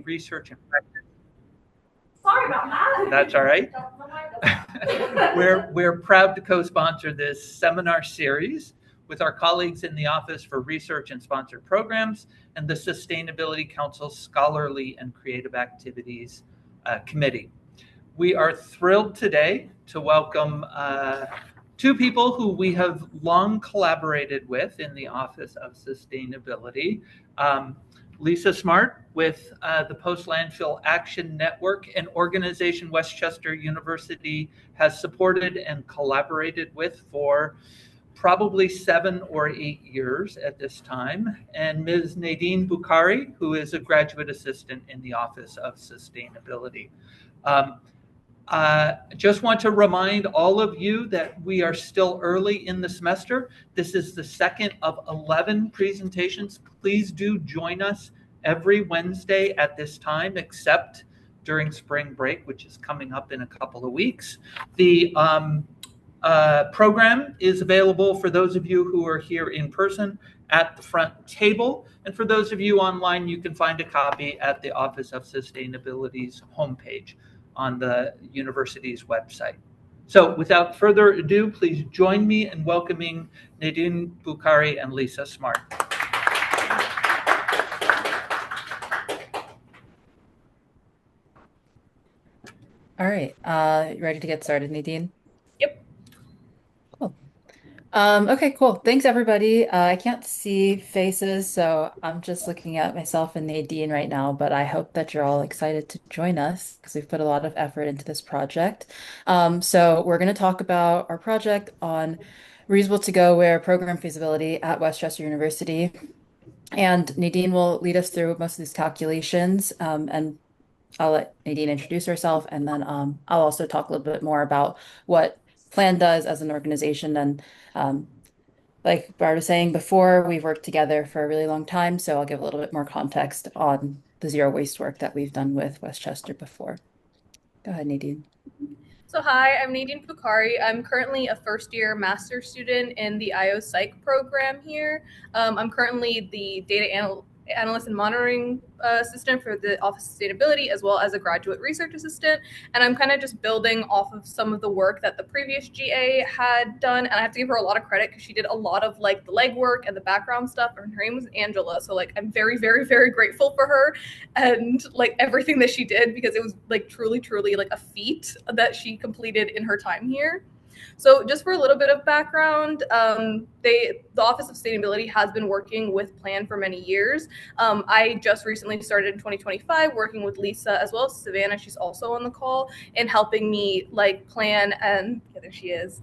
research and practice. Sorry about that. That's all right. We're proud to co-sponsor this seminar series with our colleagues in the Office for Research and Sponsored Programs and the Sustainability Council's Scholarly and Creative Activities Committee. We are thrilled today to welcome two people who we have long collaborated with in the Office of Sustainability. Lisa Smart with the Post-Landfill Action Network, an organization Westchester University has supported and collaborated with for probably 7 or 8 years at this time, and Ms. Nadine Boukhari, who is a graduate assistant in the Office of Sustainability. Just want to remind all of you that we are still early in the semester. This is the second of 11 presentations. Please do join us every Wednesday at this time, except during spring break, which is coming up in a couple of weeks. The program is available for those of you who are here in person at the front table. And for those of you online, you can find a copy at the Office of Sustainability's homepage on the university's website. So without further ado, please join me in welcoming Nadine Boukhari and Lisa Smart. All right, ready to get started, Nadine? Yep. Cool. Okay, cool. Thanks, everybody. I can't see faces, so I'm just looking at myself and Nadine right now, but I hope that you're all excited to join us because we've put a lot of effort into this project. So we're going to talk about our project on Reusable to Go Where program feasibility at Westchester University. And Nadine will lead us through most of these calculations, and I'll let Nadine introduce herself, and then I'll also talk a little bit more about what Plan does as an organization. And like Bart was saying before, we've worked together for a really long time, so I'll give a little bit more context on the zero waste work that we've done with Westchester before. Go ahead, Nadine. So hi, I'm Nadine Boukhari. I'm currently a first-year master's student in the IO Psych program here. I'm currently the data analyst and monitoring assistant for the Office of Sustainability, as well as a graduate research assistant. And I'm kind of just building off of some of the work that the previous GA had done. And I have to give her a lot of credit because she did a lot of like the legwork and the background stuff. And her name was Angela. So like, I'm very, very, very grateful for her and like everything that she did, because it was like truly, truly like a feat that she completed in her time here. So just for a little bit of background, the Office of Sustainability has been working with Plan for many years. I just recently started in 2025 working with Lisa as well as Savannah. She's also on the call, and helping me like plan and there she is,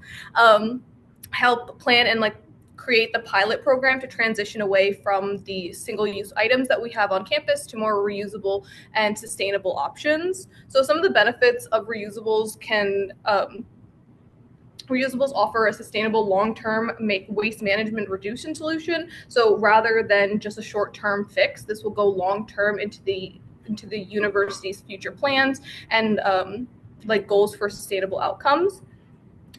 help plan and like create the pilot program to transition away from the single-use items that we have on campus to more reusable and sustainable options. So some of the benefits of reusables can Reusables offer a sustainable long-term waste management reduction solution. So rather than just a short-term fix, this will go long-term into the university's future plans and like goals for sustainable outcomes.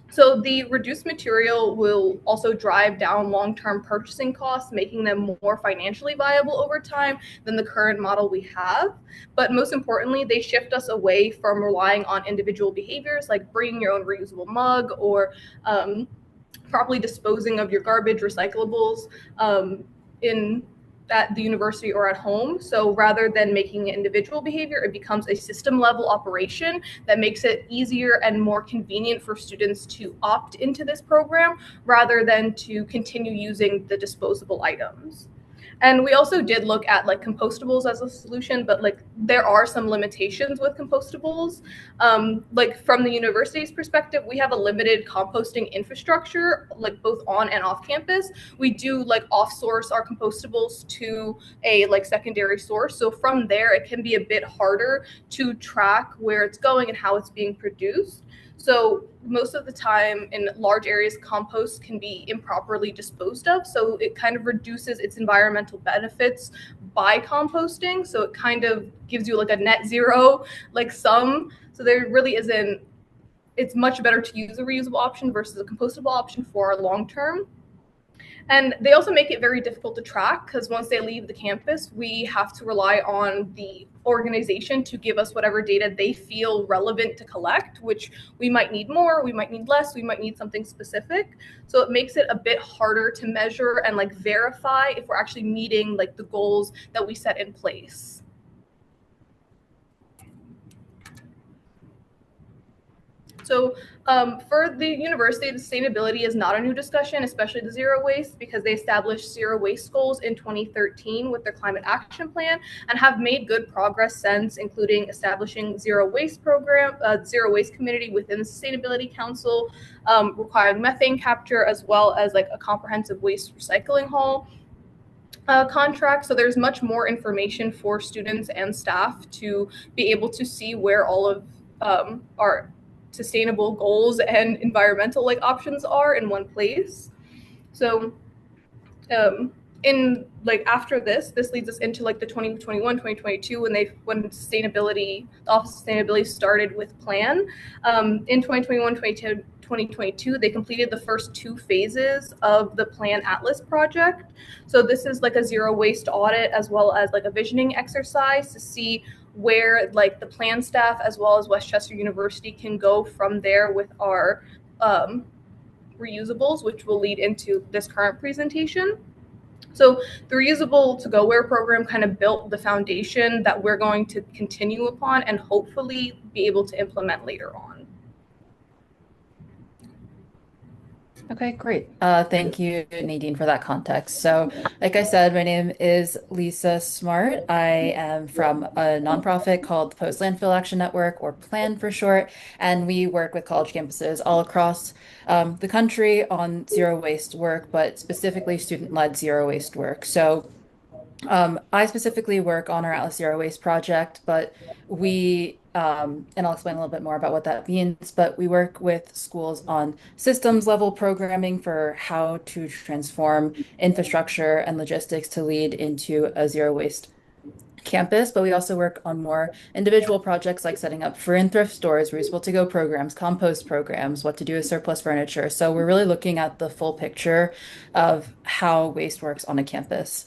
So the reduced material will also drive down long-term purchasing costs, making them more financially viable over time than the current model we have. But most importantly, they shift us away from relying on individual behaviors like bringing your own reusable mug or properly disposing of your garbage recyclables at the university or at home. So rather than making individual behavior, it becomes a system level operation that makes it easier and more convenient for students to opt into this program rather than to continue using the disposable items. And we also did look at like compostables as a solution, but like there are some limitations with compostables. Like from the university's perspective, we have a limited composting infrastructure, like both on and off campus. We do like off-source our compostables to a like secondary source. So from there, it can be a bit harder to track where it's going and how it's being produced. So most of the time in large areas, compost can be improperly disposed of. So it kind of reduces its environmental benefits by composting. So it kind of gives you like a net zero, like sum. So there really isn't, it's much better to use a reusable option versus a compostable option for long term. And they also make it very difficult to track because once they leave the campus, we have to rely on the organization to give us whatever data they feel relevant to collect, which we might need more, we might need less, we might need something specific. So it makes it a bit harder to measure and like verify if we're actually meeting like the goals that we set in place. So for the university, the sustainability is not a new discussion, especially the zero waste, because they established zero waste goals in 2013 with their climate action plan and have made good progress since, including establishing zero waste program, zero waste community within the Sustainability Council, requiring methane capture, as well as like a comprehensive waste recycling hall. Contract. So there's much more information for students and staff to be able to see where all of our sustainable goals and environmental like options are in one place. So in like after this leads us into like the 2021 2022 when sustainability, the office of sustainability started with plan. In 2021 2022 they completed the first 2 phases of the plan atlas project. So this is like a zero waste audit as well as like a visioning exercise to see where like the plan staff as well as Westchester University can go from there with our reusables, which will lead into this current presentation. So the Reusable to Go Where program kind of built the foundation that we're going to continue upon and hopefully be able to implement later on. Okay, great. Thank you, Nadine, for that context. So, like I said, my name is Lisa Smart. I am from a nonprofit called the Post-Landfill Action Network, or PLAN for short, and we work with college campuses all across the country on zero waste work, but specifically student-led zero waste work. So, I specifically work on our Atlas Zero Waste project, but and I'll explain a little bit more about what that means, but we work with schools on systems level programming for how to transform infrastructure and logistics to lead into a zero waste campus, but we also work on more individual projects like setting up free and thrift stores, reusable to go programs, compost programs, what to do with surplus furniture. So we're really looking at the full picture of how waste works on a campus.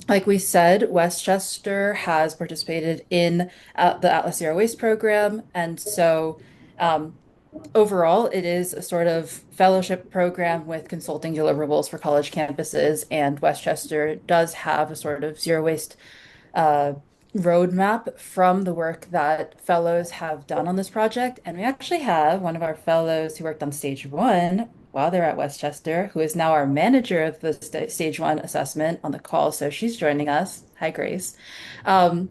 Like we said, Westchester has participated in the Atlas Zero Waste program. And so overall, it is a sort of fellowship program with consulting deliverables for college campuses. And Westchester does have a sort of zero waste uh, roadmap from the work that fellows have done on this project. And we actually have one of our fellows who worked on stage 1 while they're at Westchester, who is now our manager of the stage 1 assessment on the call. So she's joining us. Hi, Grace. Um,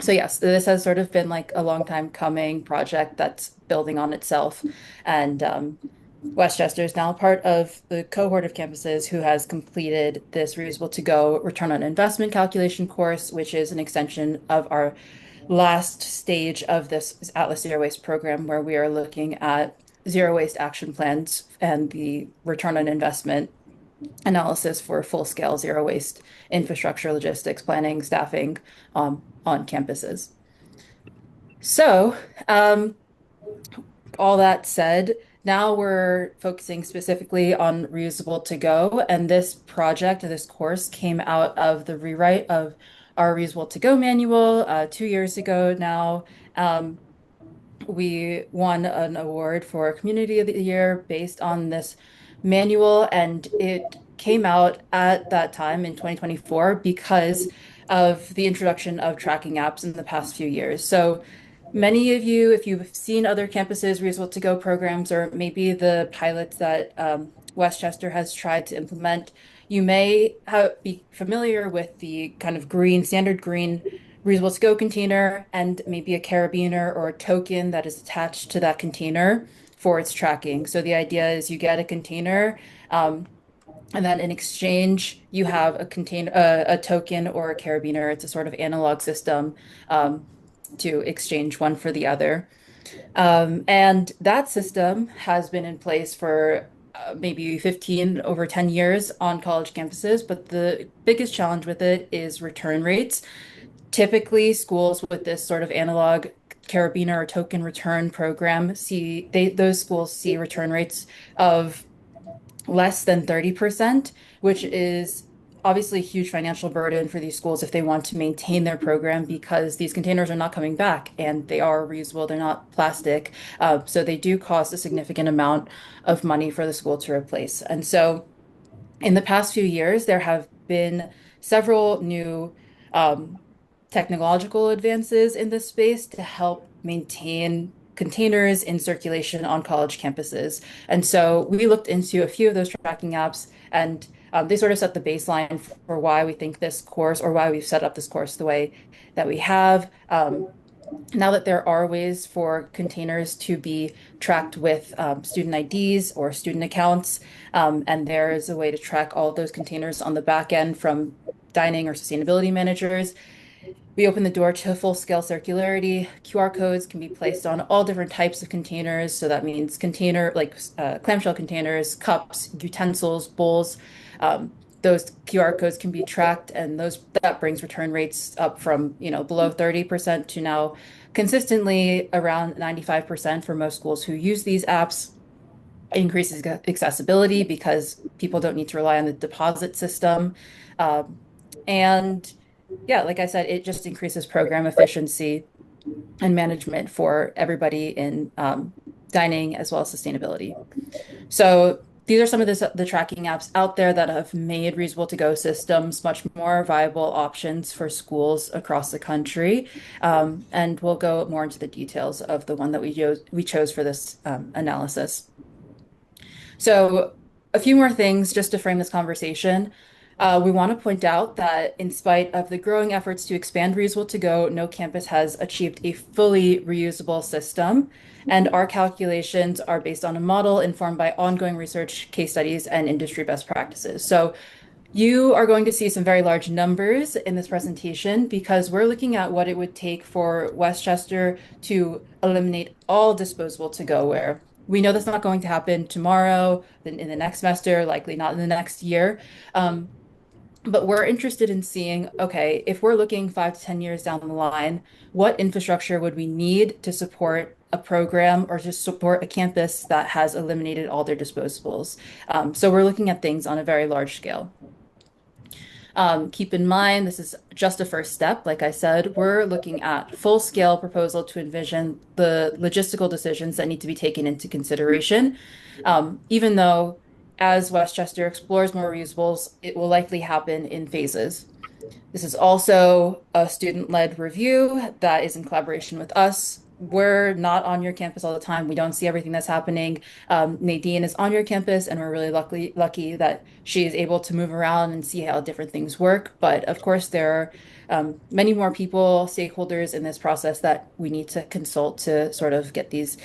so yes, this has sort of been like a long time coming project that's building on itself. And Westchester is now part of the cohort of campuses who has completed this Reusable to Go return on investment calculation course, which is an extension of our last stage of this Atlas Zero Waste program, where we are looking at zero waste action plans and the return on investment analysis for full-scale zero waste infrastructure, logistics, planning, staffing on campuses. So, all that said, now we're focusing specifically on Reusable to Go, and this project, this course, came out of the rewrite of our Reusable to Go manual 2 years ago now. We won an award for Community of the Year based on this manual, and it came out at that time in 2024 because of the introduction of tracking apps in the past few years. So many of you, if you've seen other campuses Reusable to Go programs, or maybe the pilots that Westchester has tried to implement, you may be familiar with the kind of standard green Reusable to Go container and maybe a carabiner or a token that is attached to that container for its tracking. So the idea is you get a container, and then in exchange, you have a token or a carabiner. It's a sort of analog system to exchange one for the other. And that system has been in place for maybe 15, over 10 years on college campuses, but the biggest challenge with it is return rates. Typically, schools with this sort of analog carabiner or token return program those schools see return rates of less than 30%, which is obviously a huge financial burden for these schools if they want to maintain their program because these containers are not coming back and they are reusable, they're not plastic. So they do cost a significant amount of money for the school to replace. And so in the past few years, there have been several new um, technological advances in this space to help maintain containers in circulation on college campuses. And so we looked into a few of those tracking apps, and they sort of set the baseline for why we think this course or why we've set up this course the way that we have. Now that there are ways for containers to be tracked with student IDs or student accounts, and there is a way to track all of those containers on the back end from dining or sustainability managers, we open the door to full-scale circularity. QR codes can be placed on all different types of containers. So that means clamshell containers, cups, utensils, bowls. Those QR codes can be tracked, and that brings return rates up from below 30% to now consistently around 95% for most schools who use these apps. It increases accessibility because people don't need to rely on the deposit system. And yeah, like I said, it just increases program efficiency and management for everybody in dining as well as sustainability. So these are some of the tracking apps out there that have made reusable to-go systems much more viable options for schools across the country. And we'll go more into the details of the one that we chose for this analysis. So a few more things just to frame this conversation. We want to point out that in spite of the growing efforts to expand reusable to go, no campus has achieved a fully reusable system. And our calculations are based on a model informed by ongoing research, case studies, and industry best practices. So you are going to see some very large numbers in this presentation because we're looking at what it would take for Westchester to eliminate all disposable to-go-ware. We know that's not going to happen tomorrow, in the next semester, likely not in the next year. But we're interested in seeing, okay, if we're looking 5 to 10 years down the line, what infrastructure would we need to support a program or to support a campus that has eliminated all their disposables? So we're looking at things on a very large scale. Keep in mind, this is just a first step. Like I said, we're looking at full-scale proposal to envision the logistical decisions that need to be taken into consideration. Even though as Westchester explores more reusables, it will likely happen in phases. This is also a student-led review that is in collaboration with us. We're not on your campus all the time. We don't see everything that's happening. Nadine is on your campus, and we're really lucky that she is able to move around and see how different things work. But of course, there are many more people, stakeholders in this process that we need to consult to sort of get these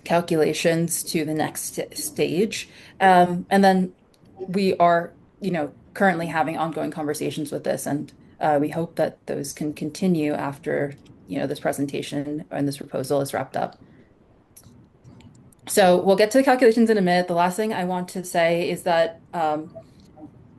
calculations to the next stage. And then we are, currently having ongoing conversations with this, and we hope that those can continue after this presentation and this proposal is wrapped up. So we'll get to the calculations in a minute. The last thing I want to say is that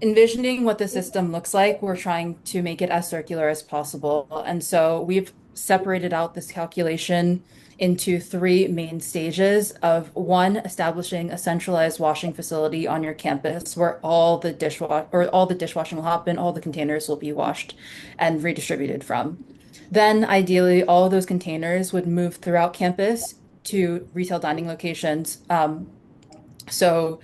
envisioning what the system looks like, we're trying to make it as circular as possible. And so we've separated out this calculation into 3 main stages of one, establishing a centralized washing facility on your campus where all the dishwashing will happen, all the containers will be washed and redistributed from. Then ideally, all of those containers would move throughout campus to retail dining locations. So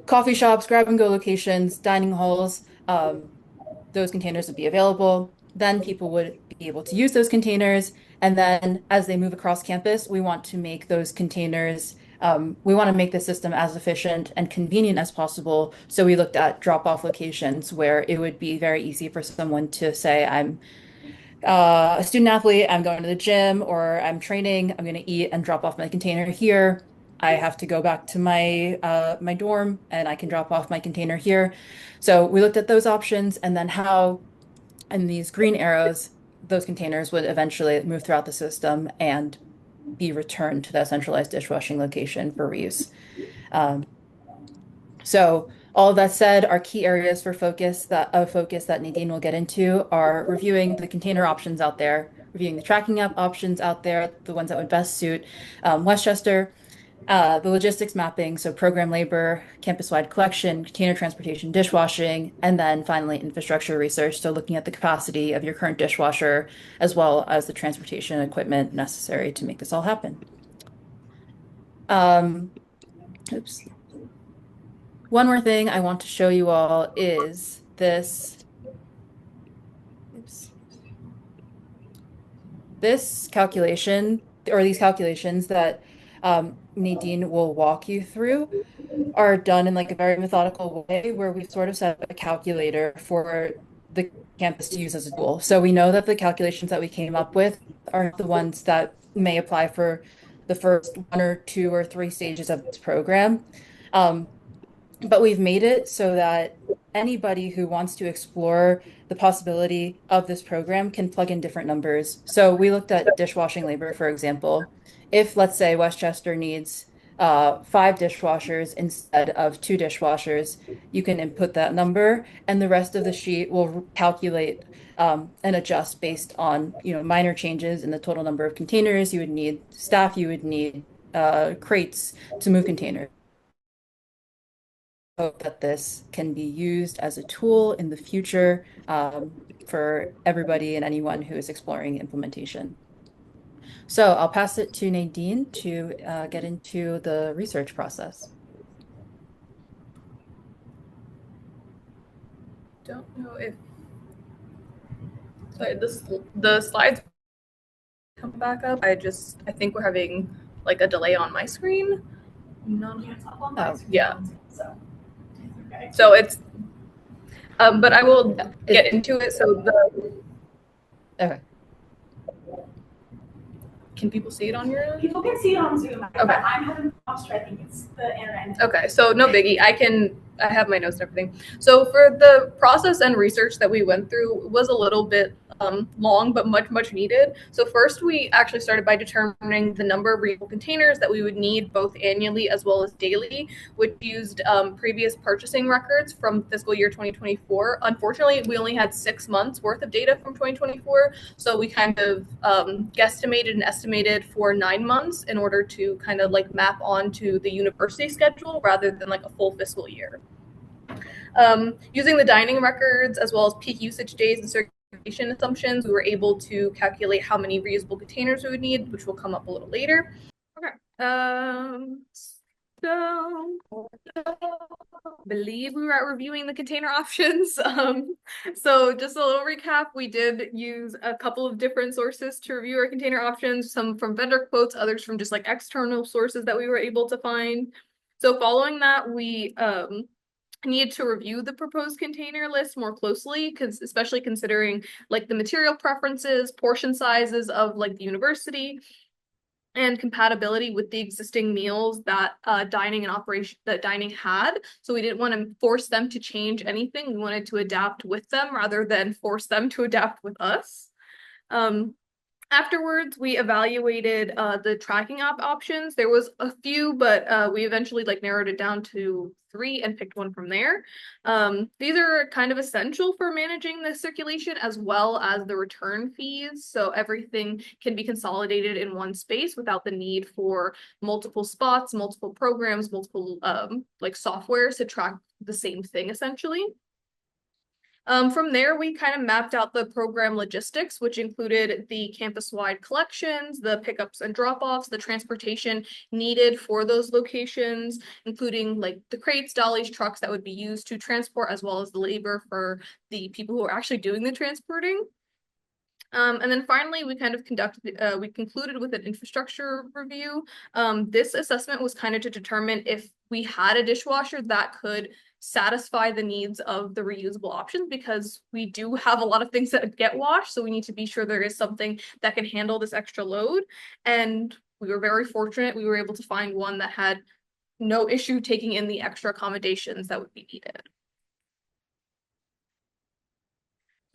coffee shops, grab-and-go locations, dining halls, those containers would be available. Then people would be able to use those containers. And then as they move across campus, we want to make those containers, we want to make the system as efficient and convenient as possible. So we looked at drop-off locations where it would be very easy for someone to say, I'm a student athlete, I'm going to the gym or I'm training, I'm going to eat and drop off my container here. I have to go back to my my dorm and I can drop off my container here. So we looked at those options and then how in these green arrows, those containers would eventually move throughout the system and be returned to that centralized dishwashing location for reuse. So all of that said, our key areas for focus that Nadine will get into are reviewing the container options out there, reviewing the tracking app options out there, the ones that would best suit Westchester, The logistics mapping, so program labor, campus-wide collection, container transportation, dishwashing, and then finally infrastructure research. So looking at the capacity of your current dishwasher as well as the transportation equipment necessary to make this all happen. Um, oops. One more thing I want to show you all is this. Oops. This calculation or these calculations that Nadine will walk you through are done in like a very methodical way where we've sort of set up a calculator for the campus to use as a tool. So we know that the calculations that we came up with are the ones that may apply for the first one or two or three stages of this program. Um, but we've made it so that anybody who wants to explore the possibility of this program can plug in different numbers. So we looked at dishwashing labor, for example. If, let's say, Westchester needs five dishwashers instead of two dishwashers, you can input that number, and the rest of the sheet will calculate and adjust based on, minor changes in the total number of containers you would need, staff you would need, crates to move containers. Hope that this can be used as a tool in the future for everybody and anyone who is exploring implementation. So I'll pass it to Nadine to get into the research process. Don't know if sorry, the slides come back up. I think we're having like a delay on my screen. None. Yeah. So it's but I will get into it. So Okay. Can people see it on your? People can see it on Zoom. Okay. But I'm having problems. I think it's the internet. Okay, so no biggie. I have my notes and everything. So for the process and research that we went through was a little bit long, but much needed. So first we actually started by determining the number of reusable containers that we would need both annually as well as daily, which used previous purchasing records from fiscal year 2024. Unfortunately, we only had 6 months worth of data from 2024. So we kind of guesstimated and estimated for 9 months in order to kind of like map onto the university schedule rather than like a full fiscal year. Using the dining records as well as peak usage days and circulation assumptions, we were able to calculate how many reusable containers we would need, which will come up a little later. Okay. So I believe we were at reviewing the container options. So just a little recap, we did use a couple of different sources to review our container options, some from vendor quotes, others from just like external sources that we were able to find. So following that, we needed to review the proposed container list more closely, because especially considering like the material preferences, portion sizes of like the university, and compatibility with the existing meals that dining had. So we didn't want to force them to change anything. We wanted to adapt with them rather than force them to adapt with us. Afterwards, we evaluated the tracking options. There was a few, but we eventually like narrowed it down to 3 and picked one from there. These are kind of essential for managing the circulation as well as the return fees. So everything can be consolidated in one space without the need for multiple spots, multiple programs, multiple like softwares to track the same thing essentially. From there, we kind of mapped out the program logistics, which included the campus-wide collections, the pickups and drop-offs, the transportation needed for those locations, including like the crates, dollies, trucks that would be used to transport, as well as the labor for the people who are actually doing the transporting. And then finally, we kind of we concluded with an infrastructure review. This assessment was kind of to determine if we had a dishwasher that could satisfy the needs of the reusable options, because we do have a lot of things that get washed. So we need to be sure there is something that can handle this extra load. And we were very fortunate. We were able to find one that had no issue taking in the extra accommodations that would be needed.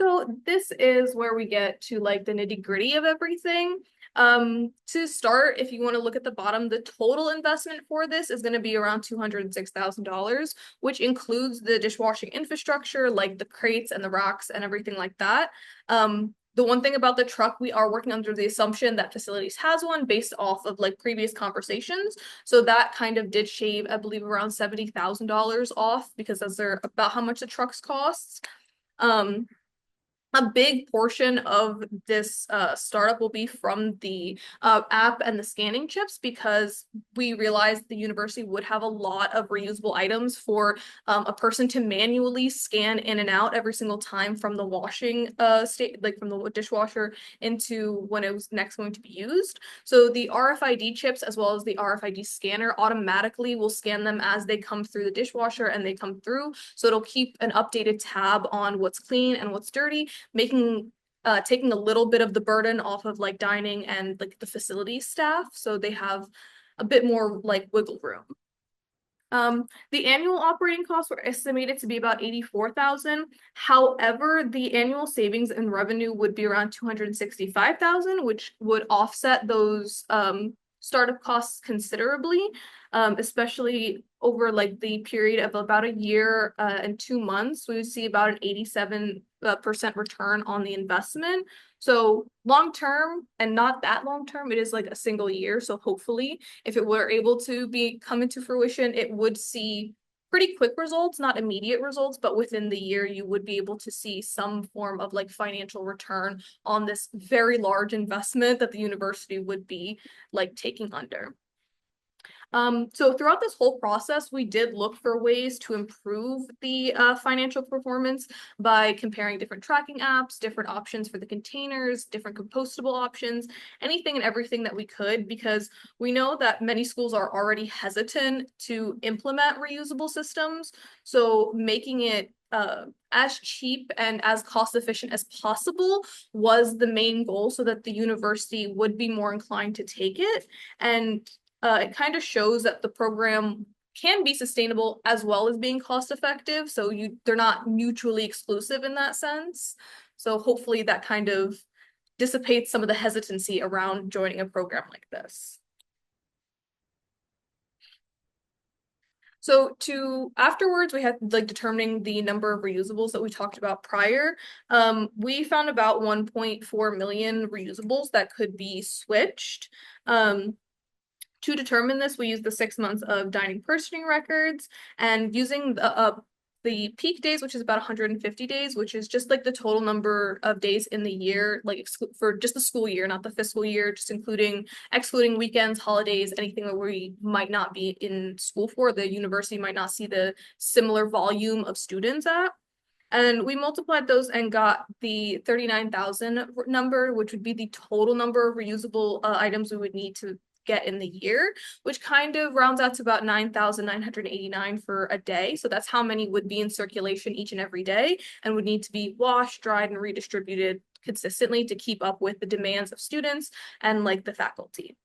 So this is where we get to like the nitty-gritty of everything. To start, if you want to look at the bottom, the total investment for this is going to be around $206,000, which includes the dishwashing infrastructure, like the crates and the racks and everything like that. The one thing about the truck, we are working under the assumption that facilities has one based off of like previous conversations. So that kind of did shave, I believe, around $70,000 off because that's about how much the trucks costs. A big portion of this startup will be from the app and the scanning chips because we realized the university would have a lot of reusable items for a person to manually scan in and out every single time from the washing state, like from the dishwasher into when it was next going to be used. So the RFID chips as well as the RFID scanner automatically will scan them as they come through the dishwasher and they come through. So it'll keep an updated tab on what's clean and what's dirty, making taking a little bit of the burden off of like dining and like the facility staff, so they have a bit more like wiggle room. The annual operating costs were estimated to be about 84,000. However, the annual savings in revenue would be around 265,000, which would offset those startup costs considerably, especially over like the period of about a year and 2 months. We would see about an 87% return on the investment. So long term, and not that long term, it is like a single year. So hopefully, if it were able to come into fruition, it would see pretty quick results, not immediate results, but within the year, you would be able to see some form of like financial return on this very large investment that the university would be like taking under. So throughout this whole process, we did look for ways to improve the financial performance by comparing different tracking apps, different options for the containers, different compostable options, anything and everything that we could, because we know that many schools are already hesitant to implement reusable systems. So making it as cheap and as cost efficient as possible was the main goal, so that the university would be more inclined to take it. And it kind of shows that the program can be sustainable as well as being cost effective. So they're not mutually exclusive in that sense. So hopefully that kind of dissipates some of the hesitancy around joining a program like this. So afterwards, we had like determining the number of reusables that we talked about prior. We found about 1.4 million reusables that could be switched. To determine this, we used the 6 months of dining purchasing records, and using the peak days, which is about 150 days, which is just like the total number of days in the year, like for just the school year, not the fiscal year, just excluding weekends, holidays, anything that we might not be in school for, the university might not see the similar volume of students at. And we multiplied those and got the 39,000 number, which would be the total number of reusable items we would need to get in the year, which kind of rounds out to about 9,989 for a day. So that's how many would be in circulation each and every day and would need to be washed, dried, and redistributed consistently to keep up with the demands of students and like the faculty.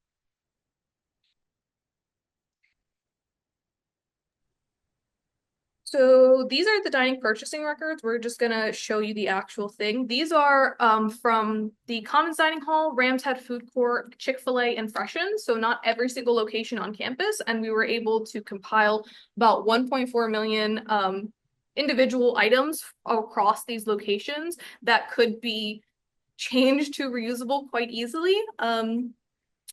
So these are the dining purchasing records. We're just going to show you the actual thing. These are from the Commons Dining Hall, Rams Head Food Court, Chick-fil-A, and Freshen. So not every single location on campus. And we were able to compile about 1.4 million individual items across these locations that could be changed to reusable quite easily.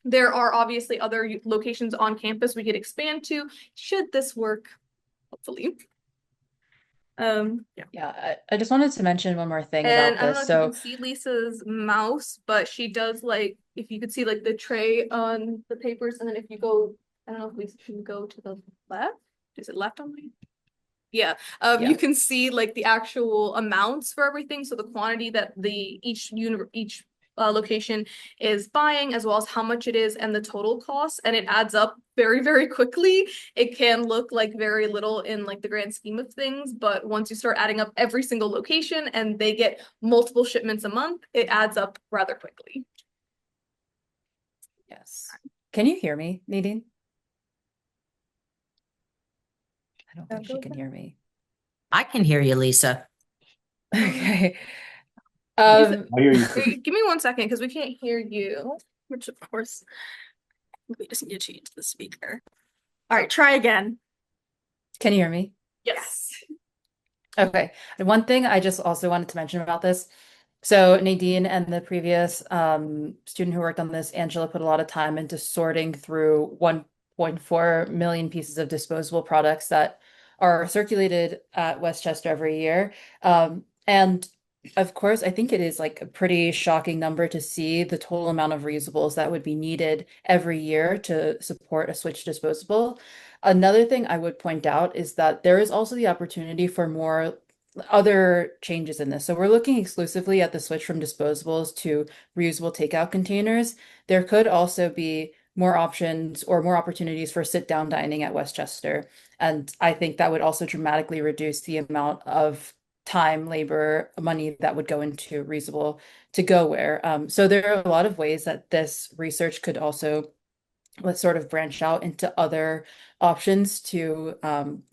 There are obviously other locations on campus we could expand to, should this work, hopefully. Yeah, I just wanted to mention one more thing And about I don't know this. if you So can see Lisa's mouse, but she does like, if you could see like the tray on the papers, and then if you go, I don't know if Lisa can go to the left. Is it left on my? Yeah. Yeah. You can see like the actual amounts for everything. So the quantity that each location is buying, as well as how much it is and the total cost, and it adds up very, very quickly. It can look like very little in like the grand scheme of things, but once you start adding up every single location and they get multiple shipments a month, it adds up rather quickly. Yes. Can you hear me, Nadine? I don't think she can hear me. I can hear you, Lisa. Okay. I hear you. Give me 1 second because we can't hear you, which of course we just need to change the speaker. All right, try again. Can you hear me? Yes. Okay. And one thing I just also wanted to mention about this So Nadine and the previous student who worked on this, Angela, put a lot of time into sorting through 1.4 million pieces of disposable products that are circulated at Westchester every year. And of course, I think it is like a pretty shocking number to see the total amount of reusables that would be needed every year to support a switch to disposable. Another thing I would point out is that there is also the opportunity for more other changes in this. So we're looking exclusively at the switch from disposables to reusable takeout containers. There could also be more options or more opportunities for sit-down dining at Westchester. And I think that would also dramatically reduce the amount of time, labor, money that would go into reusable to go where. So there are a lot of ways that this research could also, let's sort of branch out into other options to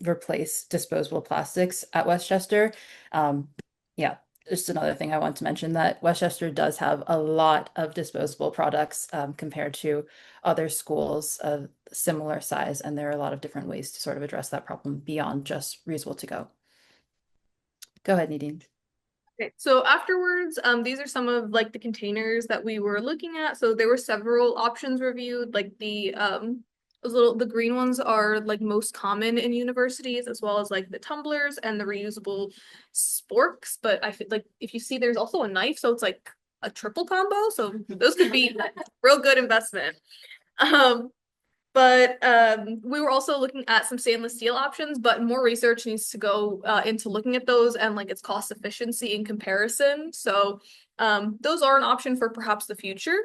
replace disposable plastics at Westchester. Yeah, just another thing I want to mention that Westchester does have a lot of disposable products compared to other schools of similar size, and there are a lot of different ways to sort of address that problem beyond just reusable to go. Go ahead, Nadine. Okay, so afterwards, these are some of like the containers that we were looking at. So there were several options reviewed, like the green ones are like most common in universities, as well as like the tumblers and the reusable sporks. But I feel like if you see, there's also a knife, so it's like a triple combo. So those could be real good investment. Um, but we were also looking at some stainless steel options, but more research needs to go into looking at those and like its cost efficiency in comparison. So those are an option for perhaps the future.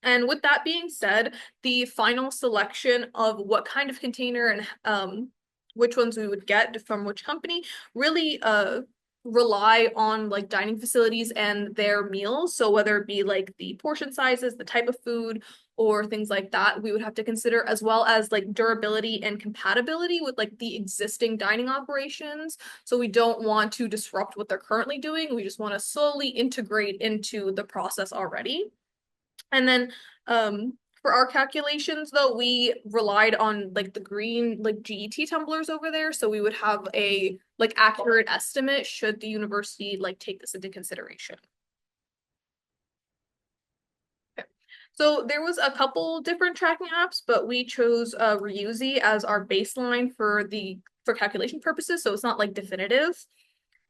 And with that being said, the final selection of what kind of container and which ones we would get from which company really rely on like dining facilities and their meals. So whether it be like the portion sizes, the type of food, or things like that, we would have to consider, as well as like durability and compatibility with like the existing dining operations. So we don't want to disrupt what they're currently doing. We just want to slowly integrate into the process already. And then for our calculations though, we relied on like the green like GET tumblers over there. So we would have a like accurate estimate should the university like take this into consideration. Okay. So there was a couple different tracking apps, but we chose Reusable as our baseline for calculation purposes. So it's not like definitive.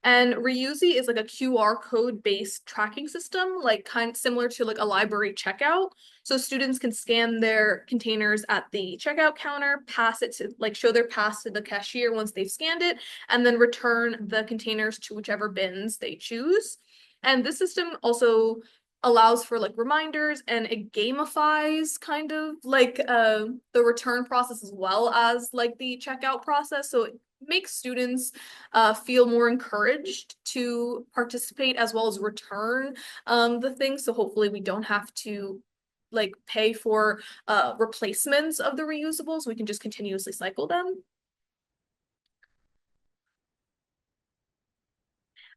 And Reusable is like a QR code based tracking system, like kind of similar to like a library checkout. So students can scan their containers at the checkout counter, pass it to like show their pass to the cashier once they've scanned it, and then return the containers to whichever bins they choose. And this system also allows for like reminders, and it gamifies kind of like the return process as well as like the checkout process. So it makes students feel more encouraged to participate as well as return the things. So hopefully we don't have to like pay for replacements of the reusables. We can just continuously cycle them.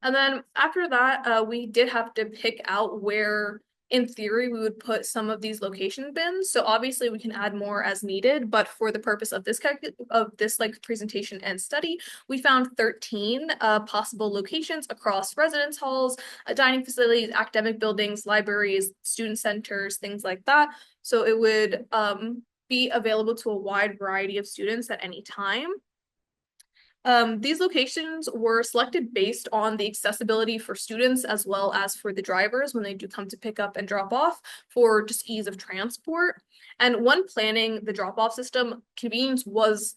And then after that, we did have to pick out where, in theory, we would put some of these location bins. So obviously we can add more as needed, but for the purpose of this like presentation and study, we found 13 possible locations across residence halls, dining facilities, academic buildings, libraries, student centers, things like that. So it would be available to a wide variety of students at any time. These locations were selected based on the accessibility for students as well as for the drivers when they do come to pick up and drop off for just ease of transport. And when planning the drop-off system, convenience was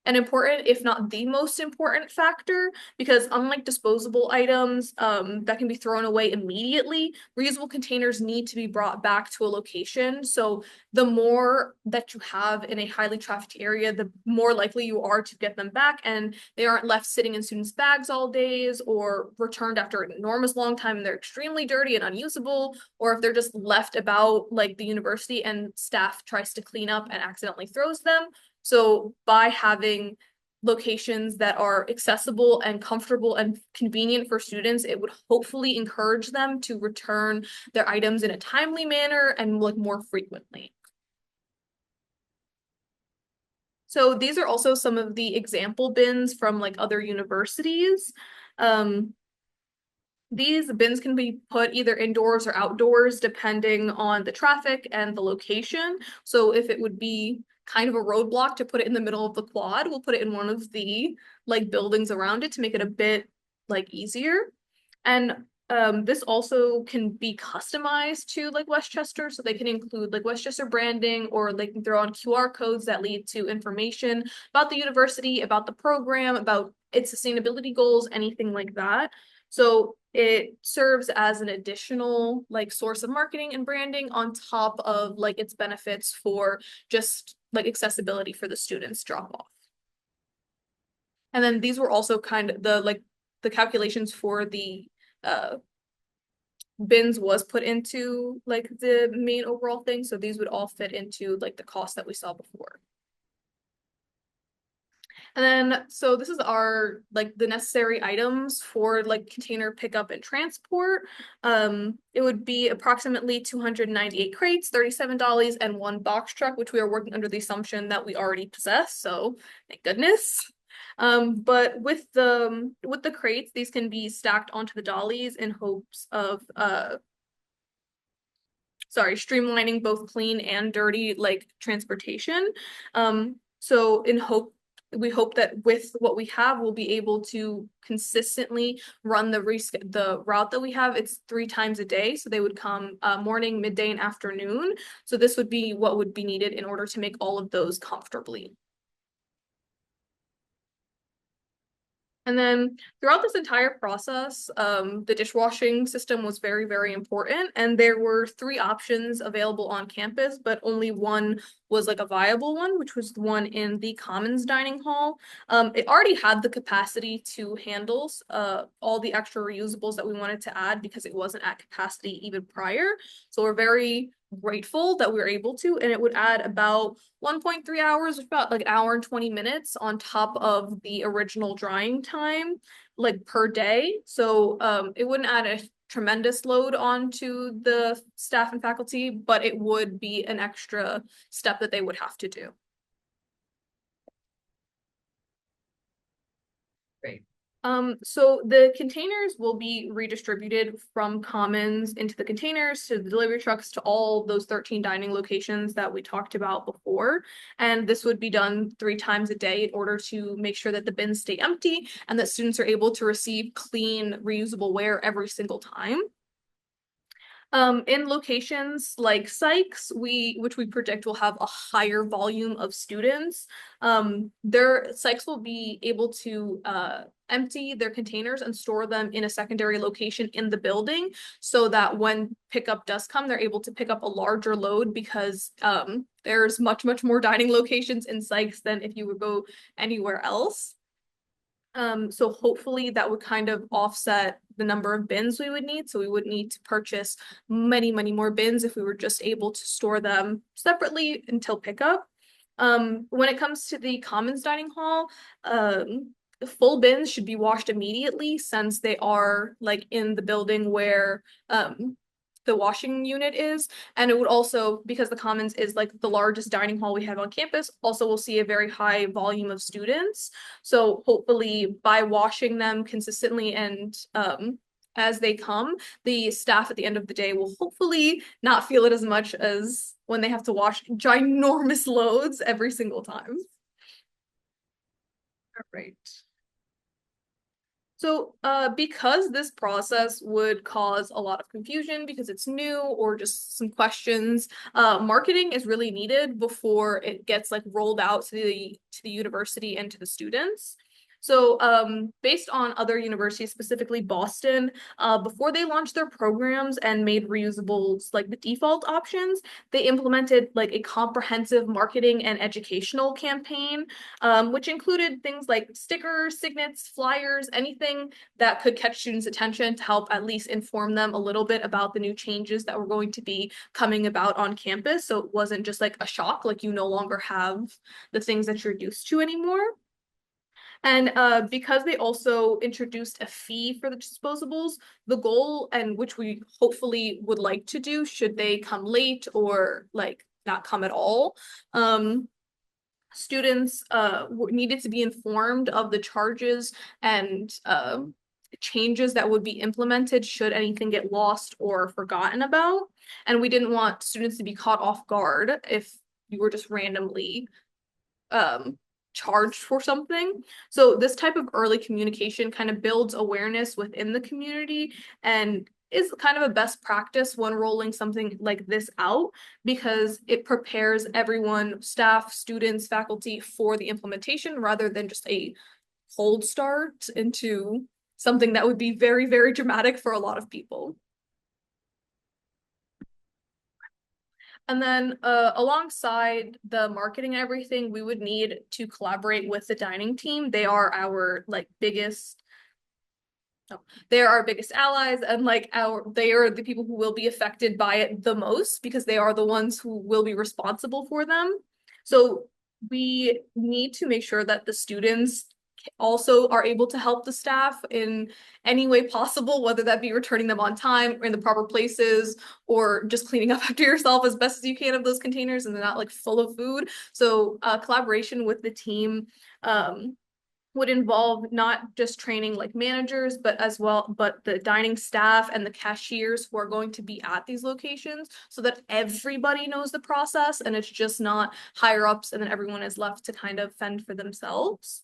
an important, if not the most important factor, because unlike disposable items that can be thrown away immediately, reusable containers need to be brought back to a location. So the more that you have in a highly trafficked area, the more likely you are to get them back, and they aren't left sitting in students' bags all days or returned after an enormous long time and they're extremely dirty and unusable, or if they're just left about like the university and staff tries to clean up and accidentally throws them. So by having locations that are accessible and comfortable and convenient for students, it would hopefully encourage them to return their items in a timely manner and like more frequently. So these are also some of the example bins from like other universities. These bins can be put either indoors or outdoors depending on the traffic and the location. So if it would be kind of a roadblock to put it in the middle of the quad, we'll put it in one of the like buildings around it to make it a bit like easier. And this also can be customized to like Westchester, so they can include like Westchester branding, or they can throw on QR codes that lead to information about the university, about the program, about its sustainability goals, anything like that. So it serves as an additional like source of marketing and branding on top of like its benefits for just like accessibility for the students drop off. And then these were also kind of the calculations for the bins was put into like the main overall thing. So these would all fit into like the cost that we saw before. And then, so this is our, like the necessary items for like container pickup and transport. It would be approximately 298 crates, $37, and 1 box truck, which we are working under the assumption that we already possess. So thank goodness. But with the crates, these can be stacked onto the dollies in hopes of streamlining both clean and dirty like transportation. So we hope that with what we have, we'll be able to consistently run the route that we have. It's 3 times a day, so they would come morning, midday, and afternoon. So this would be what would be needed in order to make all of those comfortably. And then throughout this entire process, the dishwashing system was very, very important. And there were 3 options available on campus, but only one was like a viable one, which was the one in the Commons Dining Hall. It already had the capacity to handle all the extra reusables that we wanted to add because it wasn't at capacity even prior. So we're very grateful that we were able to, and it would add about 1.3 hours, about like an hour and 20 minutes on top of the original drying time, like per day. So it wouldn't add a tremendous load onto the staff and faculty, but it would be an extra step that they would have to do. Great. So the containers will be redistributed from Commons into the containers to the delivery trucks to all those 13 dining locations that we talked about before. And this would be done 3 times a day in order to make sure that the bins stay empty and that students are able to receive clean, reusable ware every single time. In locations like Sykes, which we predict will have a higher volume of students, their Sykes will be able to empty their containers and store them in a secondary location in the building so that when pickup does come, they're able to pick up a larger load because there's much, much more dining locations in Sykes than if you would go anywhere else. So hopefully that would kind of offset the number of bins we would need. So we would need to purchase many, many more bins if we were just able to store them separately until pickup. When it comes to the Commons Dining Hall, full bins should be washed immediately since they are like in the building where the washing unit is. And it would also, because the Commons is like the largest dining hall we have on campus, also will see a very high volume of students. So hopefully by washing them consistently and as they come, the staff at the end of the day will hopefully not feel it as much as when they have to wash ginormous loads every single time. All right. So because this process would cause a lot of confusion because it's new or just some questions, marketing is really needed before it gets like rolled out to the university and to the students. So based on other universities, specifically Boston, before they launched their programs and made reusables like the default options, they implemented like a comprehensive marketing and educational campaign, which included things like stickers, signets, flyers, anything that could catch students' attention to help at least inform them a little bit about the new changes that were going to be coming about on campus. So it wasn't just like a shock, like you no longer have the things that you're used to anymore. And because they also introduced a fee for the disposables, the goal, and which we hopefully would like to do should they come late or like not come at all, students needed to be informed of the charges and changes that would be implemented should anything get lost or forgotten about. And we didn't want students to be caught off guard if you were just randomly charged for something. So this type of early communication kind of builds awareness within the community and is kind of a best practice when rolling something like this out, because it prepares everyone, staff, students, faculty, for the implementation rather than just a cold start into something that would be very, very dramatic for a lot of people. And then alongside the marketing and everything, we would need to collaborate with the dining team. They are our biggest allies, and they are the people who will be affected by it the most because they are the ones who will be responsible for them. So we need to make sure that the students also are able to help the staff in any way possible, whether that be returning them on time or in the proper places, or just cleaning up after yourself as best as you can of those containers and they're not like full of food. So collaboration with the team would involve not just training like managers, but the dining staff and the cashiers who are going to be at these locations, so that everybody knows the process and it's just not higher ups and then everyone is left to kind of fend for themselves.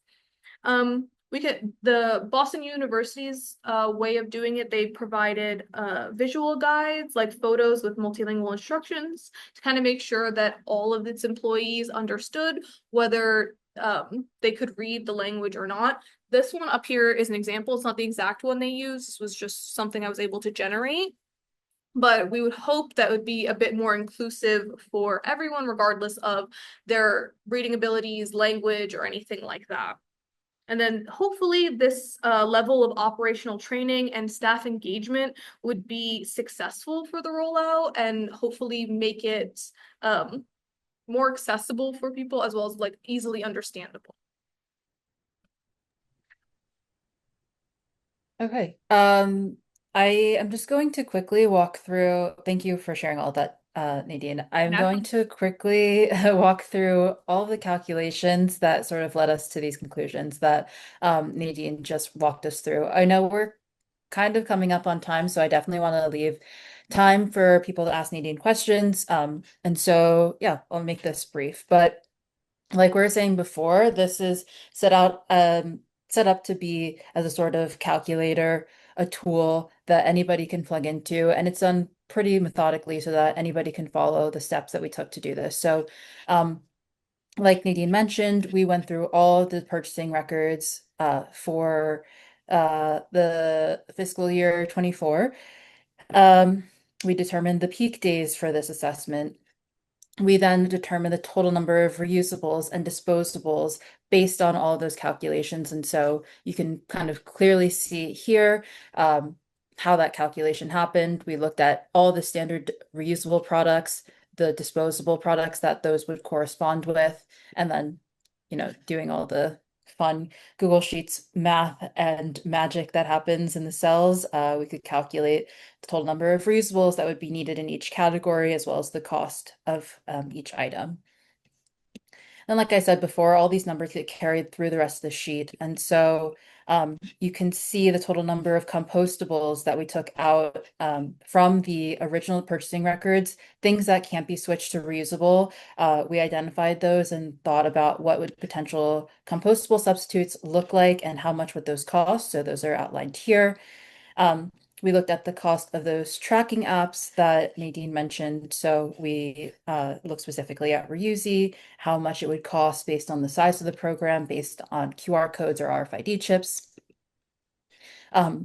The Boston University's way of doing it, they provided visual guides, like photos with multilingual instructions, to kind of make sure that all of its employees understood whether they could read the language or not. This one up here is an example. It's not the exact one they used. This was just something I was able to generate. But we would hope that would be a bit more inclusive for everyone, regardless of their reading abilities, language, or anything like that. And then hopefully this level of operational training and staff engagement would be successful for the rollout and hopefully make it more accessible for people, as well as easily understandable. Okay. I am just going to quickly walk through. Thank you for sharing all that, Nadine. I'm going to quickly walk through all the calculations that sort of led us to these conclusions that Nadine just walked us through. I know we're kind of coming up on time, so I definitely want to leave time for people to ask Nadine questions. And so, yeah, I'll make this brief. But like we were saying before, this is set up to be as a sort of calculator, a tool that anybody can plug into, and it's done pretty methodically so that anybody can follow the steps that we took to do this. So, like Nadine mentioned, we went through all the purchasing records for the fiscal year 24. We determined the peak days for this assessment. We then determine the total number of reusables and disposables based on all of those calculations. And so you can kind of clearly see here how that calculation happened. We looked at all the standard reusable products, the disposable products that those would correspond with, and then, doing all the fun Google Sheets math and magic that happens in the cells. We could calculate the total number of reusables that would be needed in each category, as well as the cost of each item. And like I said before, all these numbers get carried through the rest of the sheet. And so you can see the total number of compostables that we took out from the original purchasing records, things that can't be switched to reusable. We identified those and thought about what would potential compostable substitutes look like and how much would those cost. So those are outlined here. We looked at the cost of those tracking apps that Nadine mentioned. So we looked specifically at Reusable, how much it would cost based on the size of the program, based on QR codes or RFID chips.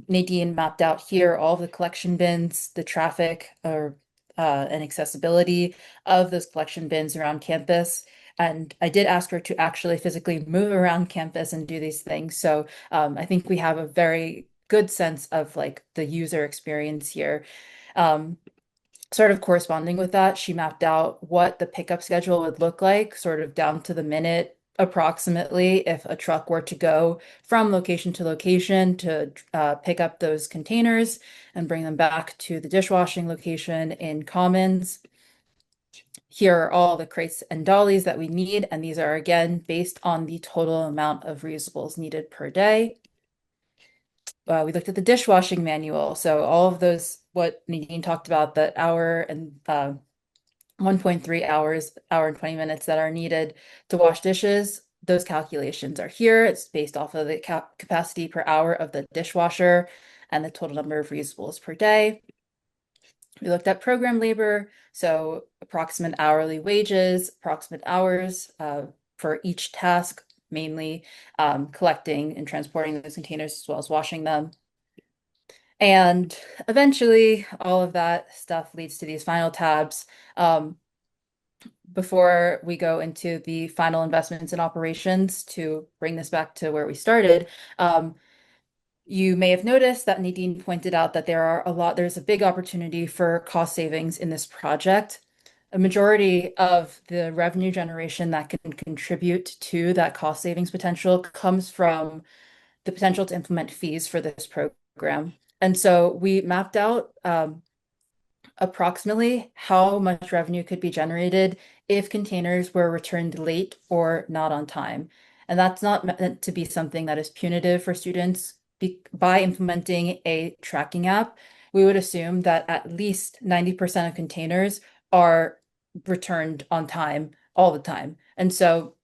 Nadine mapped out here all the collection bins, the traffic and accessibility of those collection bins around campus. And I did ask her to actually physically move around campus and do these things. So I think we have a very good sense of the user experience here. Sort of corresponding with that, she mapped out what the pickup schedule would look like, sort of down to the minute, approximately, if a truck were to go from location to location to pick up those containers and bring them back to the dishwashing location in Commons. Here are all the crates and dollies that we need, and these are again based on the total amount of reusables needed per day. we looked at the dishwashing manual. So all of those, what Nadine talked about, the hour and 1.3 hours, hour and 20 minutes that are needed to wash dishes, those calculations are here. It's based off of the capacity per hour of the dishwasher and the total number of reusables per day. We looked at program labor, so approximate hourly wages, approximate hours for each task, mainly collecting and transporting those containers as well as washing them. And eventually, all of that stuff leads to these final tabs. Before we go into the final investments in operations, to bring this back to where we started, you may have noticed that Nadine pointed out that there's a big opportunity for cost savings in this project. A majority of the revenue generation that can contribute to that cost savings potential comes from the potential to implement fees for this program. And so we mapped out approximately how much revenue could be generated if containers were returned late or not on time. And that's not meant to be something that is punitive for students. By implementing a tracking app, we would assume that at least 90% of containers are returned on time all the time. And so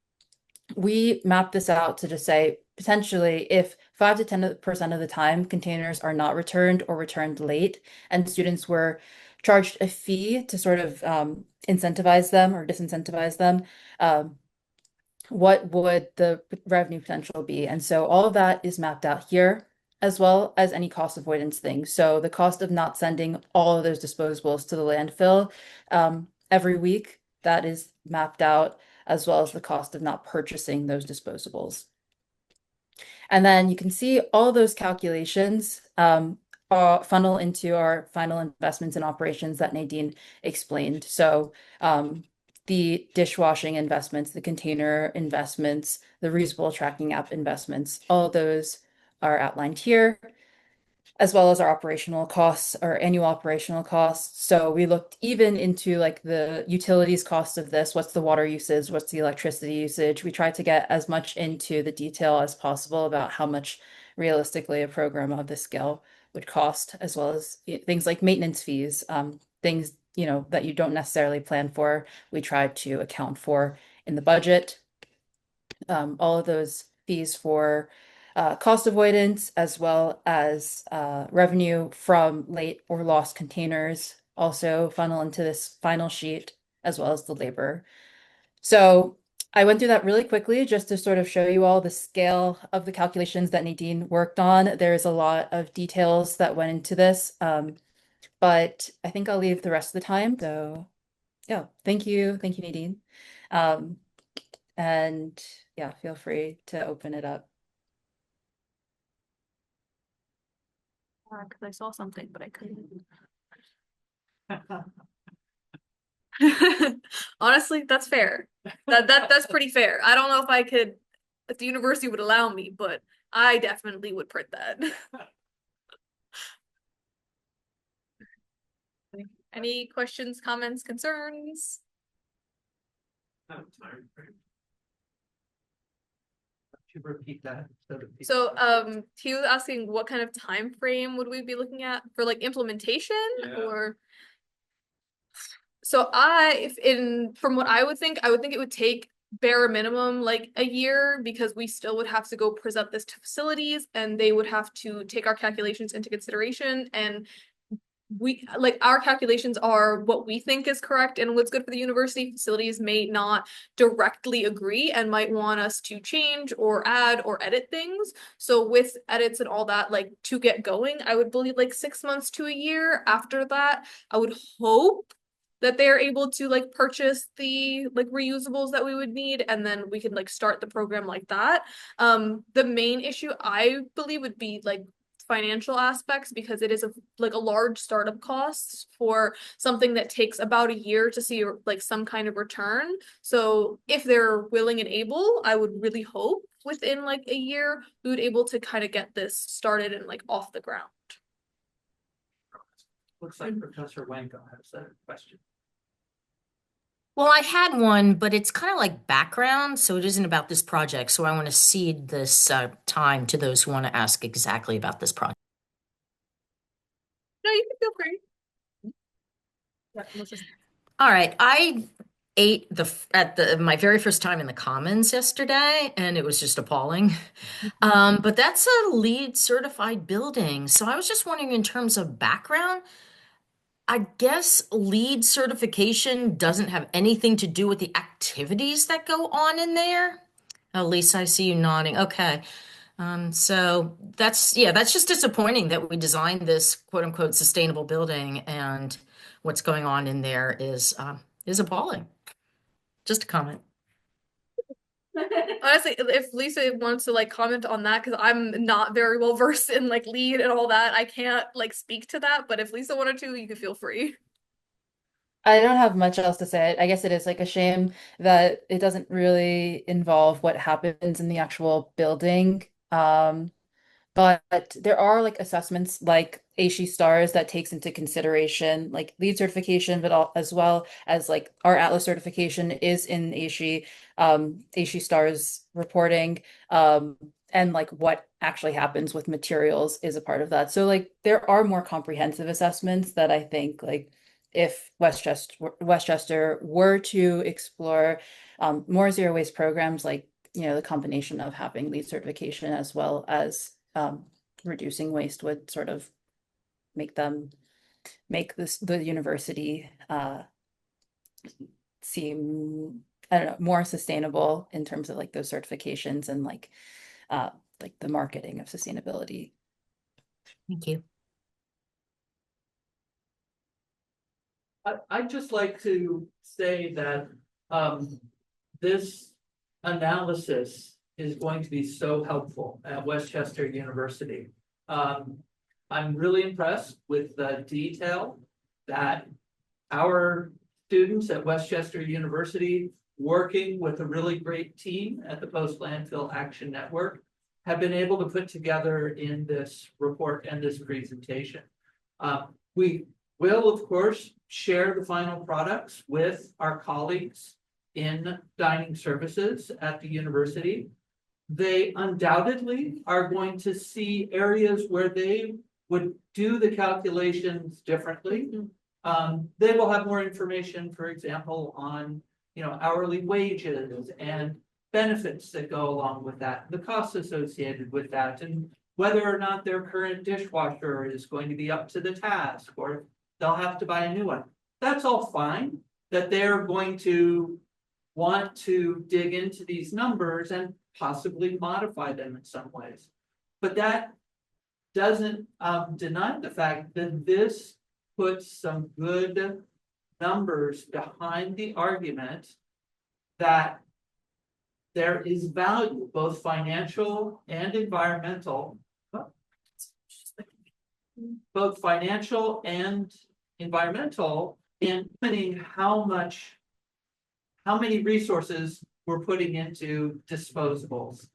we map this out to just say potentially if 5 to 10% of the time containers are not returned or returned late, and students were charged a fee to sort of incentivize them or disincentivize them, what would the revenue potential be? And so all of that is mapped out here, as well as any cost avoidance things. So the cost of not sending all of those disposables to the landfill every week, that is mapped out, as well as the cost of not purchasing those disposables. And then you can see all those calculations funnel into our final investments and operations that Nadine explained. So the dishwashing investments, the container investments, the reusable tracking app investments, all of those are outlined here, as well as our operational costs, our annual operational costs. So we looked even into like the utilities cost of this, what's the water usage, what's the electricity usage. We tried to get as much into the detail as possible about how much realistically a program of this scale would cost, as well as things like maintenance fees, things that you don't necessarily plan for. We tried to account for in the budget. All of those fees for cost avoidance, as well as revenue from late or lost containers, also funnel into this final sheet, as well as the labor. So I went through that really quickly just to sort of show you all the scale of the calculations that Nadine worked on. There's a lot of details that went into this, but I think I'll leave the rest of the time. So yeah, thank you. Thank you, Nadine. And yeah, feel free to open it up. Because I saw something, but I couldn't. Honestly, that's fair. That's pretty fair. I don't know if the university would allow me, but I definitely would print that. Any questions, comments, concerns? Repeat that. So he was asking what kind of time frame would we be looking at for like implementation or so from what I would think it would take bare minimum like a year, because we still would have to go present this to facilities and they would have to take our calculations into consideration, and our calculations are what we think is correct and what's good for the university. Facilities may not directly agree and might want us to change or add or edit things. So with edits and all that, like to get going, I would believe like 6 months to a year. After that, I would hope that they're able to like purchase the like reusables that we would need, and then we could like start the program like that. The main issue I believe would be like financial aspects, because it is a large startup cost for something that takes about a year to see like some kind of return. So if they're willing and able, I would really hope within like a year we would able to kind of get this started and like off the ground. Looks like Professor Wanko has a question. Well, I had one, but it's kind of like background, so it isn't about this project. So I want to cede this time to those who want to ask exactly about this project. No, you can feel free. Yeah, All right, I ate at my very first time in the Commons yesterday, and it was just appalling. But that's a LEED certified building, so I was just wondering in terms of background. I guess LEED certification doesn't have anything to do with the activities that go on in there. At least I see you nodding. Okay. So that's just disappointing that we designed this quote unquote sustainable building and what's going on in there is appalling. Just a comment. Honestly, if Lisa wants to like comment on that, because I'm not very well versed in like LEED and all that, I can't like speak to that. But if Lisa wanted to, you can feel free. I don't have much else to say. I guess it is like a shame that it doesn't really involve what happens in the actual building. But there are like assessments like ASHI stars that takes into consideration like LEED certification, but as well as like our Atlas certification is in ASHI stars reporting. And like what actually happens with materials is a part of that. So like there are more comprehensive assessments that I think like if Westchester were to explore more zero waste programs, like the combination of having LEED certification as well as reducing waste would sort of make the university seem, I don't know, more sustainable in terms of like those certifications and like the marketing of sustainability. Thank you. I'd just like to say that this analysis is going to be so helpful at Westchester University. I'm really impressed with the detail that our students at Westchester University, working with a really great team at the Post-Landfill Action Network, have been able to put together in this report and this presentation. We will, of course, share the final products with our colleagues in dining services at the university. They undoubtedly are going to see areas where they would do the calculations differently. They will have more information, for example, on hourly wages and benefits that go along with that, the costs associated with that, and whether or not their current dishwasher is going to be up to the task or they'll have to buy a new one. That's all fine, that they're going to want to dig into these numbers and possibly modify them in some ways. But that doesn't deny the fact that this puts some good numbers behind the argument that there is value, both financial and environmental, in limiting how many resources we're putting into disposables,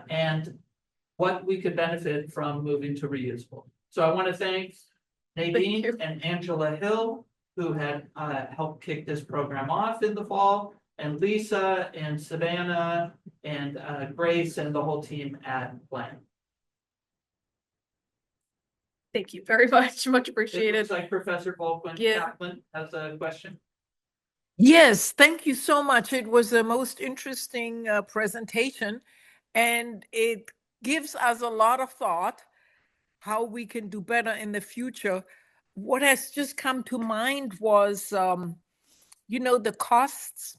and what we could benefit from moving to reusable. So I want to thank Nadine and Angela Hill, who had helped kick this program off in the fall, and Lisa and Savannah and Grace and the whole team at Plan. Thank you very much. Much It appreciated. looks like Professor Baldwin Kaplan has a question. Yes, thank you so much. It was the most interesting presentation, and it gives us a lot of thought how we can do better in the future. What has just come to mind was, the costs.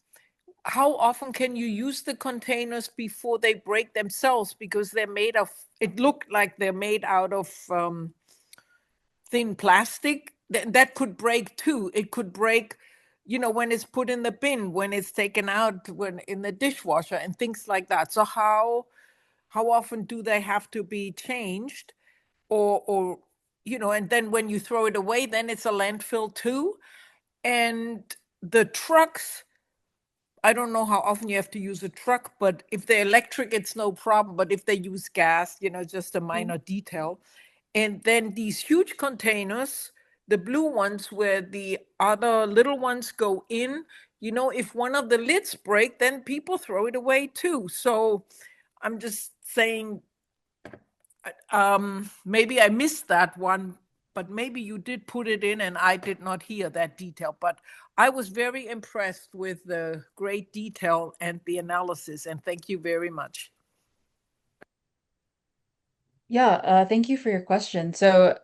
How often can you use the containers before they break themselves? Because it looked like they're made out of thin plastic. That could break too. It could break, when it's put in the bin, when it's taken out, when in the dishwasher and things like that. So how often do they have to be changed? Or and then when you throw it away, then it's a landfill too. And the trucks, I don't know how often you have to use a truck, but if they're electric, it's no problem. But if they use gas, just a minor detail. And then these huge containers, the blue ones where the other little ones go in, if one of the lids break, then people throw it away too. So I'm just saying, maybe I missed that one, but maybe you did put it in and I did not hear that detail. But I was very impressed with the great detail and the analysis, and thank you very much. Yeah, thank you for your question. So,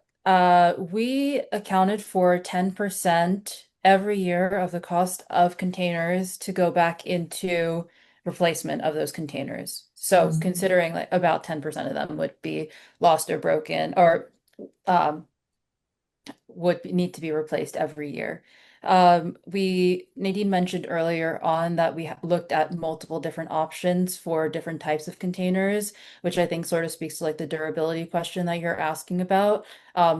we accounted for 10% every year of the cost of containers to go back into replacement of those containers. So, considering like about 10% of them would be lost or broken or um, would need to be replaced every year. Nadine mentioned earlier on that we looked at multiple different options for different types of containers, which I think sort of speaks to like the durability question that you're asking about.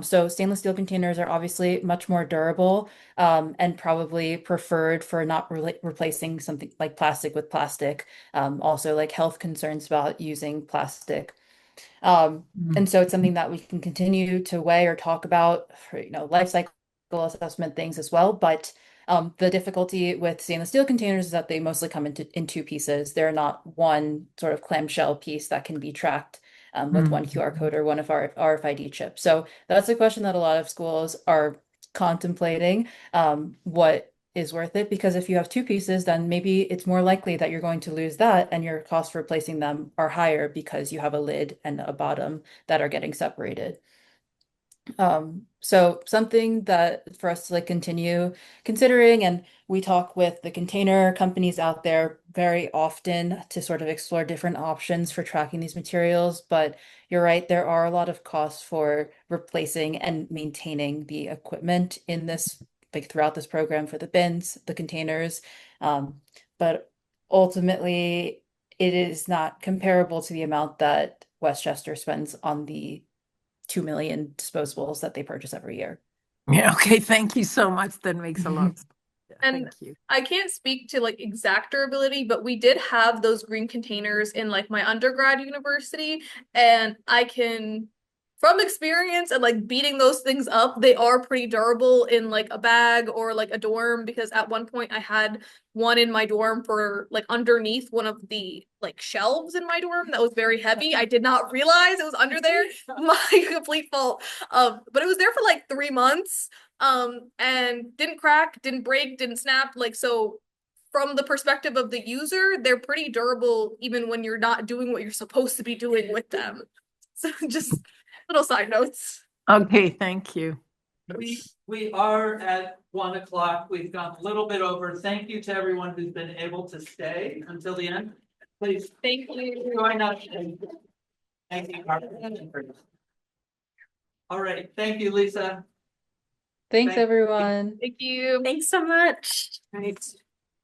So stainless steel containers are obviously much more durable, and probably preferred for not replacing something like plastic with plastic. Also like health concerns about using plastic. And so it's something that we can continue to weigh or talk about for, life cycle assessment things as well. But the difficulty with stainless steel containers is that they mostly come in two pieces. They're not one sort of clamshell piece that can be tracked with one QR code or one of our RFID chips. So that's a question that a lot of schools are contemplating. What is worth it, because if you have two pieces, then maybe it's more likely that you're going to lose that and your costs for replacing them are higher because you have a lid and a bottom that are getting separated. So something that for us to like continue considering, and we talk with the container companies out there very often to sort of explore different options for tracking these materials. But you're right, there are a lot of costs for replacing and maintaining the equipment in this, like throughout this program for the bins, the containers. But ultimately, it is not comparable to the amount that Westchester spends on the 2 million disposables that they purchase every year. Yeah, okay, thank you so much. That makes a lot of sense. And thank you. I can't speak to like exact durability, but we did have those green containers in like my undergrad university, and I can, from experience and like beating those things up, they are pretty durable in like a bag or like a dorm, because at one point I had one in my dorm for like underneath one of the like shelves in my dorm that was very heavy. I did not realize it was under there. My complete fault. But it was there for like 3 months. And didn't crack, didn't break, didn't snap. Like, so from the perspective of the user, they're pretty durable even when you're not doing what you're supposed to be doing with them. So just little side notes. Okay, thank you. We are at 1 o'clock. We've gone a little bit over. Thank you to everyone who's been able to stay until the end. Please. Thank you. Join us. Thank you. All right. Thank you, Lisa. Thanks, Thank you. everyone. Thank you. Thanks so much. Right.